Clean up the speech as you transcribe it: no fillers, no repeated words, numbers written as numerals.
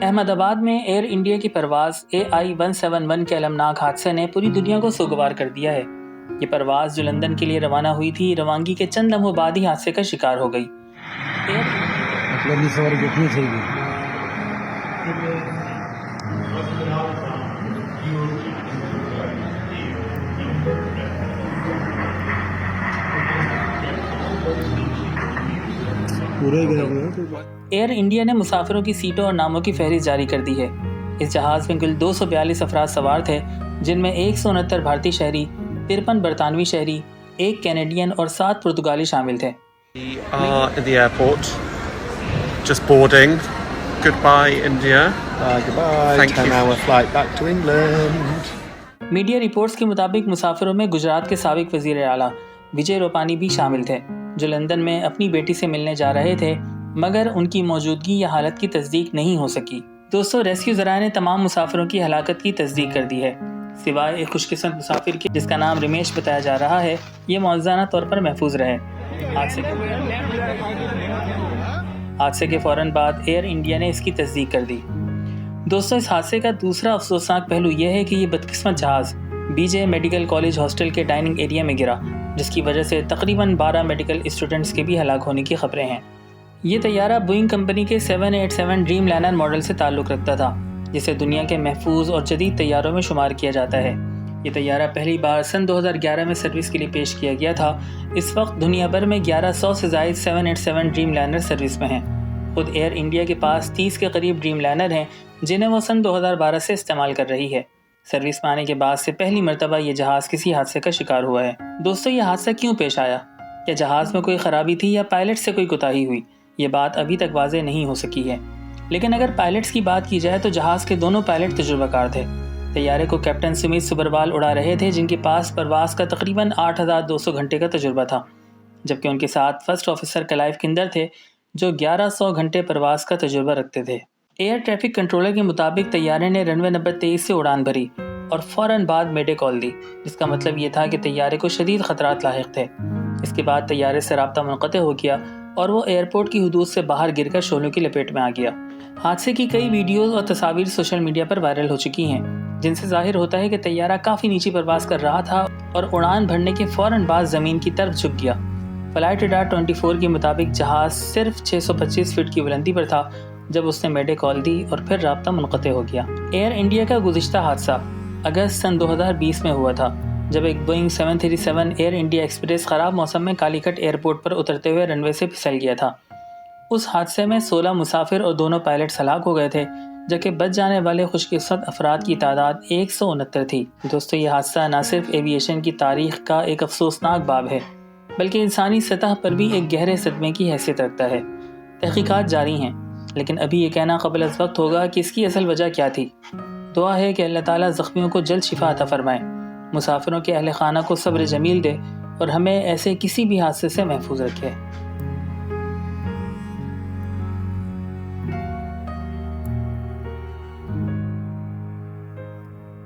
अहमदाबाद में air India की परवाज़ AI-171 के अलमनाक हादसे ने पूरी दुनिया को सोगवार कर दिया है। ये परवाज़ जो लंदन के लिए रवाना हुई थी, रवानगी के चंद लम्हों बाद ही हादसे का शिकार हो गई। एयर इंडिया ने मुसाफिरों की सीटों और नामों की फहरिस्त जारी कर दी है। इस जहाज़ में कुल 242 अफराद सवार थे, जिनमें 169 भारतीय शहरी, 53 बरतानवी शहरी, 1 कैनेडियन और 7 पुर्तगाली शामिल थे। In the airport, just boarding. Goodbye, India. Goodbye. Thank you. 10-hour flight back to England. Media reports के मुताबिक मुसाफिरों में गुजरात के साबिक वजीर आला विजय रूपानी भी शामिल थे, जो लंदन में अपनी बेटी से मिलने जा रहे थे, मगर उनकी मौजूदगी या हालत की तस्दीक नहीं हो सकी। दोस्तों, रेस्क्यू ज़राए ने तमाम मुसाफिरों की हलाकत की तस्दीक कर दी है, सिवाय एक खुशकिस्मत मुसाफिर के जिसका नाम रमेश बताया जा रहा है। ये मौजूदा तौर पर महफूज रहे। हादसे के फ़ौरन बाद एयर इंडिया ने इसकी तस्दीक कर दी। दोस्तों, इस हादसे का दूसरा अफसोसनाक पहलू यह है कि ये बदकिस्मत जहाज़ BJ मेडिकल कॉलेज हॉस्टल के डाइनिंग एरिया में गिरा, जिसकी वजह से तकरीबन 12 मेडिकल स्टूडेंट्स के भी हलाक होने की खबरें हैं। ये तैयारा बोइंग कंपनी के 787 ड्रीमलाइनर मॉडल से ताल्लुक़ रखता था, जिसे दुनिया के महफूज और जदीद तैयारों में शुमार किया जाता है। ये तैयारा पहली बार सन 2011 में सर्विस के लिए पेश किया गया था। इस वक्त दुनिया भर में 1100 से ज़ायद 787 ड्रीमलाइनर सर्विस में हैं। खुद एयर इंडिया के पास 30 के करीब ड्रीमलाइनर हैं, जिन्हें वो सन 2012 से इस्तेमाल कर रही है। सर्विस में आने के बाद से पहली मरतबा ये जहाज़ किसी हादसे का शिकार हुआ है। दोस्तों, ये हादसा क्यों पेश आया? क्या जहाज़ में कोई ख़राबी थी या पायलट से कोई कोताही हुई? ये बात अभी तक वाज़ेह नहीं हो सकी है। लेकिन अगर पायलट्स की बात की जाए तो जहाज़ के दोनों पायलट तजुर्बाकार थे। तैयारे को कैप्टन सुमित सुबरवाल उड़ा रहे थे, जिनके पास परवाज़ का तकरीबन 8200 घंटे का तजुर्बा था, जबकि उनके साथ फर्स्ट ऑफिसर कलाइव किंदर थे, जो 1100 घंटे परवाज़ का तजुर्बा रखते थे। एयर ट्रैफिक कंट्रोलर के मुताबिक तैयारे ने रनवे नंबर 23 से उड़ान भरी और फ़ौरन बाद मेडे कॉल दी, जिसका मतलब ये था कि तैयारे को शदीद ख़तरात लाहिक थे। इसके बाद तैयारे से राब्ता मुनक़ते हो गया और वो एयरपोर्ट की हुदूद से बाहर गिरकर शोलों की लपेट में आ गया। हादसे की कई वीडियोज़ और तस्वीर सोशल मीडिया पर वायरल हो चुकी हैं, जिनसे जाहिर होता है कि तैयारा काफ़ी नीची परवाज़ कर रहा था और उड़ान भरने के फ़ौरन बाद ज़मीन की तरफ झुक गया। फ्लाइट रडार 24 के मुताबिक जहाज़ सिर्फ 625 फीट की बुलंदी पर था जब उसने मेडे कॉल दी और फिर राब्ता मुनक़ते हो गया। एयर इंडिया का गुज़िश्ता हादसा अगस्त सन 2020 में हुआ था, जब एक बोइंग 737 एयर इंडिया एक्सप्रेस ख़राब मौसम में कालीकट एयरपोर्ट पर उतरते हुए रनवे से फिसल गया था। उस हादसे में 16 मुसाफिर और दोनों पायलट हलाक हो गए थे, जबकि बच जाने वाले खुशकिस्मत अफराद की तादाद 169 थी। दोस्तों, ये हादसा न सिर्फ एविएशन की तारीख का एक अफसोसनाक बाब है, बल्कि इंसानी सतह पर भी एक गहरे सदमे की हैसियत रखता है। तहकीकात जारी हैं, लेकिन अभी ये कहना क़ब्ल अज़ वक्त होगा कि इसकी असल वजह क्या थी। दुआ है कि अल्लाह ताला ज़ख्मियों को जल्द शिफा अता फ़रमाए, मुसाफिरों के अहले खाना को सब्र जमील दे और हमें ऐसे किसी भी हादसे से महफूज रखे।